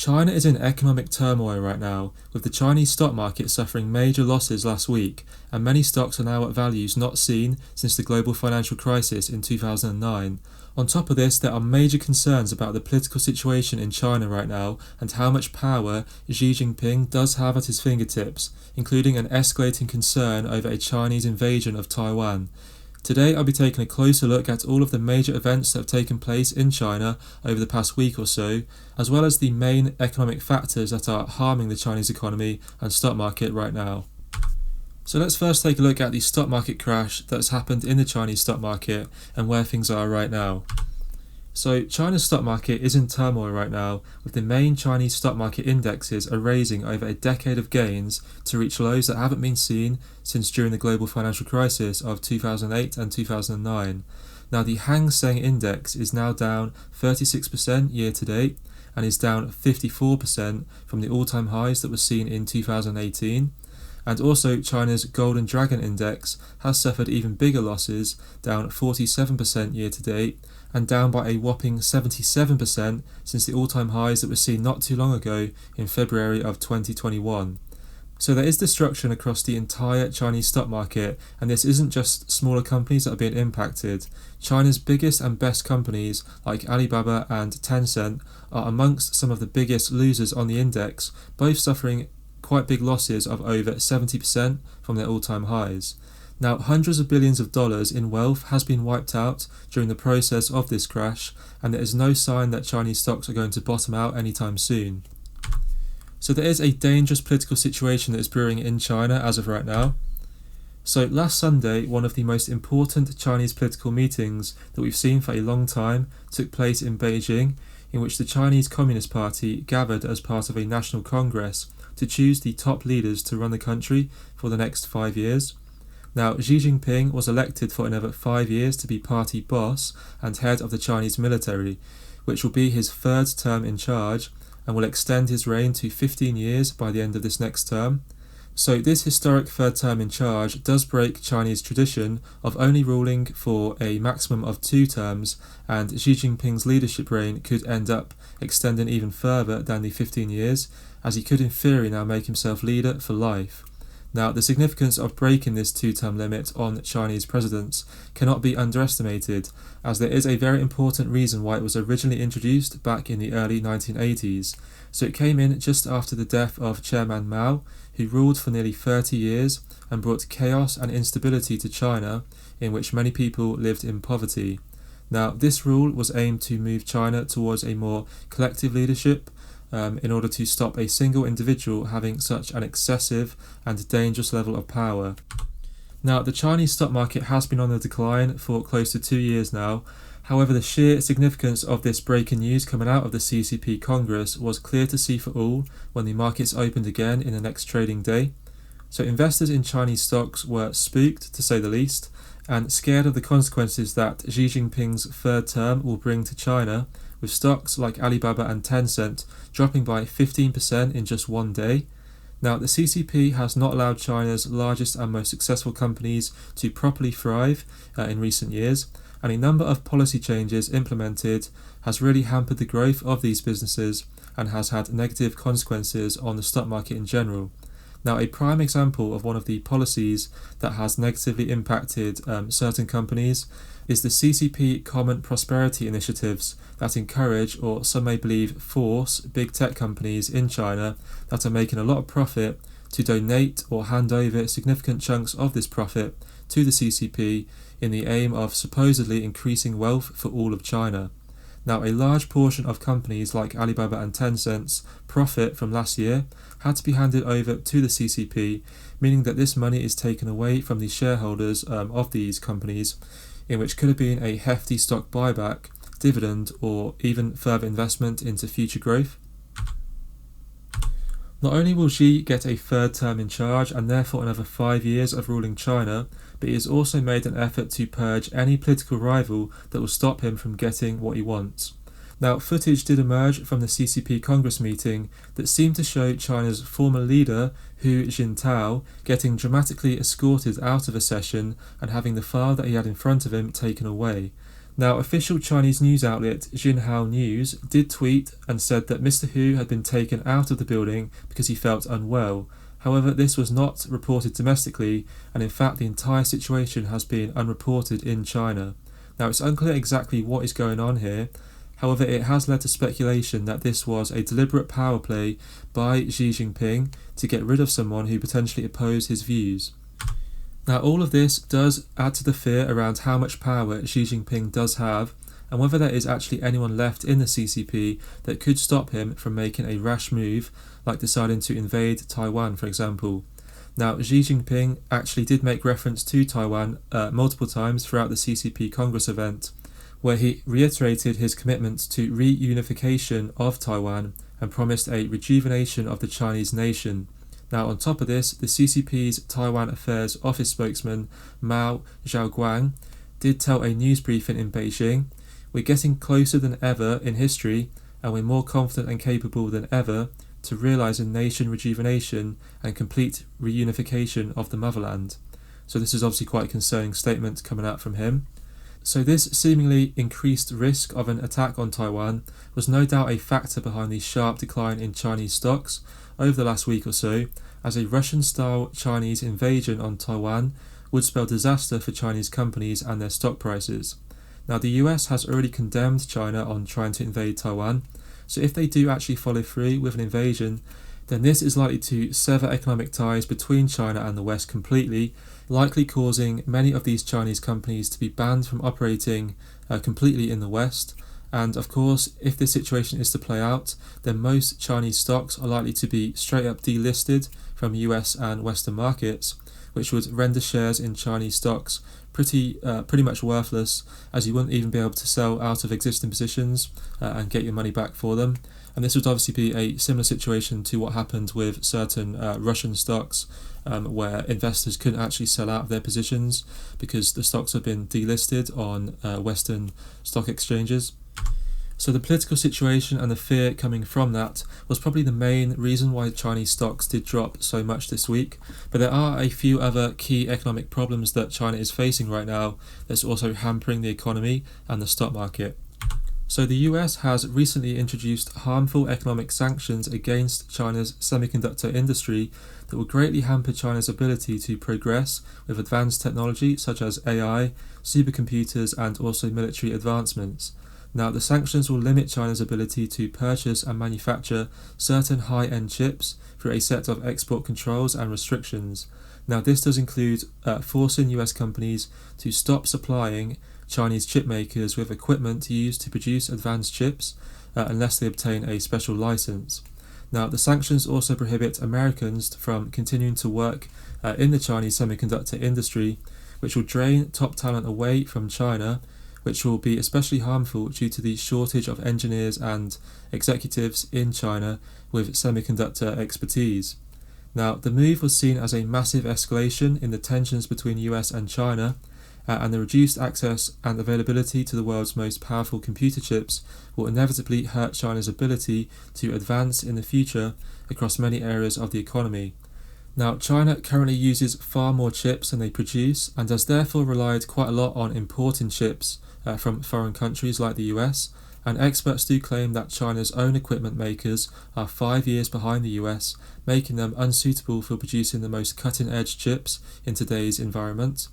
China is in economic turmoil right now, with the Chinese stock market suffering major losses last week, and many stocks are now at values not seen since the global financial crisis in 2009. On top of this, there are major concerns about the political situation in China right now and how much power Xi Jinping does have at his fingertips, including an escalating concern over a Chinese invasion of Taiwan. Today I'll be taking a closer look at all of the major events that have taken place in China over the past week or so, as well as the main economic factors that are harming the Chinese economy and stock market right now. So let's first take a look at the stock market crash that's happened in the Chinese stock market and where things are right now. So China's stock market is in turmoil right now, with the main Chinese stock market indexes erasing over a decade of gains to reach lows that haven't been seen since during the global financial crisis of 2008 and 2009. Now the Hang Seng index is now down 36% year to date and is down 54% from the all-time highs that were seen in 2018. And also China's Golden Dragon Index has suffered even bigger losses, down 47% year to date, and down by a whopping 77% since the all-time highs that were seen not too long ago in February of 2021. So there is destruction across the entire Chinese stock market, and this isn't just smaller companies that are being impacted. China's biggest and best companies like Alibaba and Tencent are amongst some of the biggest losers on the index, both suffering quite big losses of over 70% from their all-time highs. Now, hundreds of billions of dollars in wealth has been wiped out during the process of this crash, and there is no sign that Chinese stocks are going to bottom out anytime soon. So there is a dangerous political situation that is brewing in China as of right now. So last Sunday, one of the most important Chinese political meetings that we've seen for a long time took place in Beijing, in which the Chinese Communist Party gathered as part of a national congress to choose the top leaders to run the country for the next 5 years. Now, Xi Jinping was elected for another 5 years to be party boss and head of the Chinese military, which will be his third term in charge and will extend his reign to 15 years by the end of this next term. So this historic third term in charge does break Chinese tradition of only ruling for a maximum of 2 terms, and Xi Jinping's leadership reign could end up extending even further than the 15 years, as he could in theory now make himself leader for life. Now, the significance of breaking this 2-term limit on Chinese presidents cannot be underestimated, as there is a very important reason why it was originally introduced back in the early 1980s. So it came in just after the death of Chairman Mao, who ruled for nearly 30 years and brought chaos and instability to China, in which many people lived in poverty. Now, this rule was aimed to move China towards a more collective leadership, in order to stop a single individual having such an excessive and dangerous level of power. Now, the Chinese stock market has been on the decline for close to 2 years now. However, the sheer significance of this breaking news coming out of the CCP Congress was clear to see for all when the markets opened again in the next trading day. So investors in Chinese stocks were spooked, to say the least, and scared of the consequences that Xi Jinping's third term will bring to China, with stocks like Alibaba and Tencent dropping by 15% in just one day. Now, the CCP has not allowed China's largest and most successful companies to properly thrive in recent years, and a number of policy changes implemented has really hampered the growth of these businesses and has had negative consequences on the stock market in general. Now, a prime example of one of the policies that has negatively impacted certain companies is the CCP Common Prosperity Initiatives that encourage, or some may believe force, big tech companies in China that are making a lot of profit to donate or hand over significant chunks of this profit to the CCP in the aim of supposedly increasing wealth for all of China. Now, a large portion of companies like Alibaba and Tencent's profit from last year had to be handed over to the CCP, meaning that this money is taken away from the shareholders of these companies, in which could have been a hefty stock buyback, dividend, or even further investment into future growth. Not only will Xi get a third term in charge and therefore another 5 years of ruling China, but he has also made an effort to purge any political rival that will stop him from getting what he wants. Now, footage did emerge from the CCP Congress meeting that seemed to show China's former leader, Hu Jintao, getting dramatically escorted out of a session and having the file that he had in front of him taken away. Now, official Chinese news outlet Xinhua News did tweet and said that Mr. Hu had been taken out of the building because he felt unwell. However, this was not reported domestically, and in fact the entire situation has been unreported in China. Now, it's unclear exactly what is going on here. However, it has led to speculation that this was a deliberate power play by Xi Jinping to get rid of someone who potentially opposed his views. Now, all of this does add to the fear around how much power Xi Jinping does have, and whether there is actually anyone left in the CCP that could stop him from making a rash move, like deciding to invade Taiwan, for example. Now, Xi Jinping actually did make reference to Taiwan multiple times throughout the CCP Congress event, where he reiterated his commitment to reunification of Taiwan and promised a rejuvenation of the Chinese nation. Now, on top of this, the CCP's Taiwan Affairs Office spokesman Mao Zhaoguang did tell a news briefing in Beijing, "We're getting closer than ever in history, and we're more confident and capable than ever to realising nation rejuvenation and complete reunification of the motherland." So this is obviously quite a concerning statement coming out from him. So this seemingly increased risk of an attack on Taiwan was no doubt a factor behind the sharp decline in Chinese stocks over the last week or so, as a Russian-style Chinese invasion on Taiwan would spell disaster for Chinese companies and their stock prices. Now, the US has already condemned China on trying to invade Taiwan, so if they do actually follow through with an invasion, then this is likely to sever economic ties between China and the West completely, likely causing many of these Chinese companies to be banned from operating completely in the West. And of course, if this situation is to play out, then most Chinese stocks are likely to be straight up delisted from US and Western markets, which would render shares in Chinese stocks pretty much worthless, as you wouldn't even be able to sell out of existing positions and get your money back for them. And this would obviously be a similar situation to what happened with certain Russian stocks, where investors couldn't actually sell out of their positions because the stocks have been delisted on Western stock exchanges. So the political situation and the fear coming from that was probably the main reason why Chinese stocks did drop so much this week. But there are a few other key economic problems that China is facing right now that's also hampering the economy and the stock market. So the US has recently introduced harmful economic sanctions against China's semiconductor industry that will greatly hamper China's ability to progress with advanced technology such as AI, supercomputers, and also military advancements. Now, the sanctions will limit China's ability to purchase and manufacture certain high-end chips through a set of export controls and restrictions. Now, this does include forcing US companies to stop supplying Chinese chip makers with equipment used to produce advanced chips unless they obtain a special license. Now, the sanctions also prohibit Americans from continuing to work in the Chinese semiconductor industry, which will drain top talent away from China, which will be especially harmful due to the shortage of engineers and executives in China with semiconductor expertise. Now, the move was seen as a massive escalation in the tensions between US and China, and the reduced access and availability to the world's most powerful computer chips will inevitably hurt China's ability to advance in the future across many areas of the economy. Now, China currently uses far more chips than they produce and has therefore relied quite a lot on importing chips from foreign countries like the US, and experts do claim that China's own equipment makers are 5 years behind the US, making them unsuitable for producing the most cutting-edge chips in today's environment.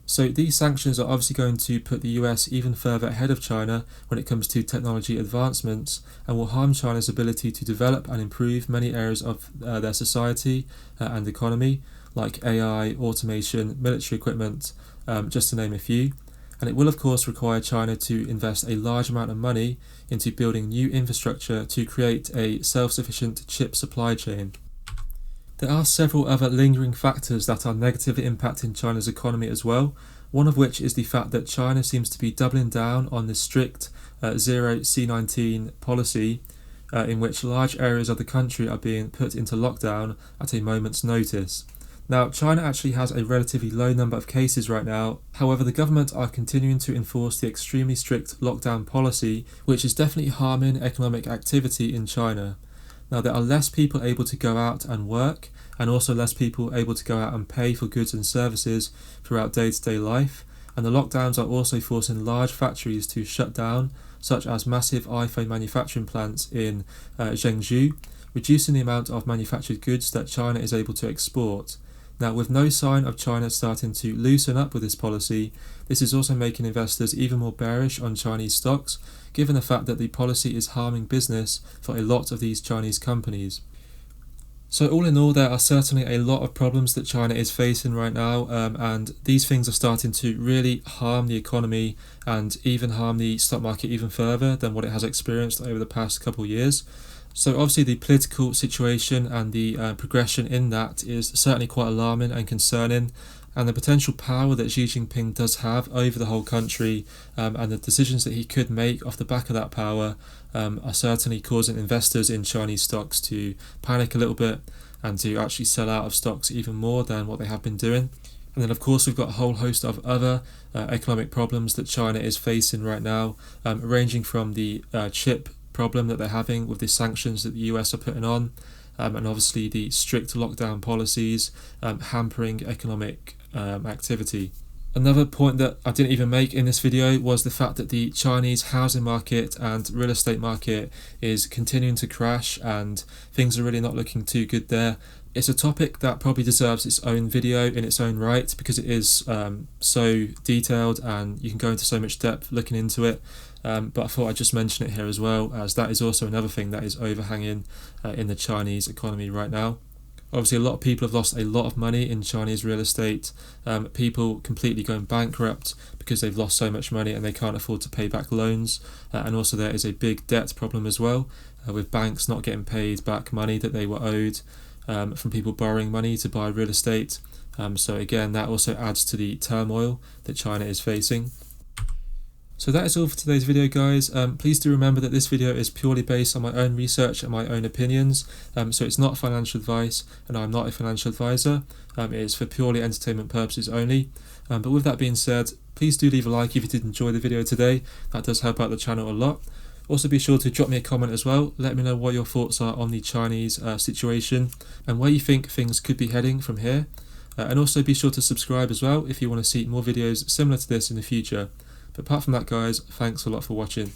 So these sanctions are obviously going to put the US even further ahead of China when it comes to technology advancements, and will harm China's ability to develop and improve many areas of their society and economy, like AI, automation, military equipment, just to name a few. And it will of course require China to invest a large amount of money into building new infrastructure to create a self-sufficient chip supply chain. There are several other lingering factors that are negatively impacting China's economy as well, one of which is the fact that China seems to be doubling down on the strict zero C-19 policy, in which large areas of the country are being put into lockdown at a moment's notice. Now, China actually has a relatively low number of cases right now. However, the government are continuing to enforce the extremely strict lockdown policy, which is definitely harming economic activity in China. Now, there are less people able to go out and work, and also less people able to go out and pay for goods and services throughout day-to-day life, and the lockdowns are also forcing large factories to shut down, such as massive iPhone manufacturing plants in Zhengzhou, reducing the amount of manufactured goods that China is able to export. Now, with no sign of China starting to loosen up with this policy, this is also making investors even more bearish on Chinese stocks, given the fact that the policy is harming business for a lot of these Chinese companies. So all in all, there are certainly a lot of problems that China is facing right now, and these things are starting to really harm the economy and even harm the stock market even further than what it has experienced over the past couple of years. So obviously the political situation and the progression in that is certainly quite alarming and concerning, and the potential power that Xi Jinping does have over the whole country and the decisions that he could make off the back of that power are certainly causing investors in Chinese stocks to panic a little bit and to actually sell out of stocks even more than what they have been doing. And then of course we've got a whole host of other economic problems that China is facing right now, ranging from the chip problem that they're having with the sanctions that the US are putting on, and obviously the strict lockdown policies hampering economic activity. Another point that I didn't even make in this video was the fact that the Chinese housing market and real estate market is continuing to crash, and things are really not looking too good there. It's a topic that probably deserves its own video in its own right, because it is so detailed and you can go into so much depth looking into it. But I thought I'd just mention it here as well, as that is also another thing that is overhanging in the Chinese economy right now. Obviously, a lot of people have lost a lot of money in Chinese real estate. People completely going bankrupt because they've lost so much money and they can't afford to pay back loans. And also there is a big debt problem as well, with banks not getting paid back money that they were owed from people borrowing money to buy real estate. So again, that also adds to the turmoil that China is facing. So that is all for today's video, guys. Please do remember that this video is purely based on my own research and my own opinions, so it's not financial advice and I'm not a financial advisor. It is for purely entertainment purposes only. But with that being said, please do leave a like if you did enjoy the video today. That does help out the channel a lot. Also be sure to drop me a comment as well. Let me know what your thoughts are on the Chinese situation and where you think things could be heading from here. And also be sure to subscribe as well if you want to see more videos similar to this in the future. But apart from that, guys, thanks a lot for watching.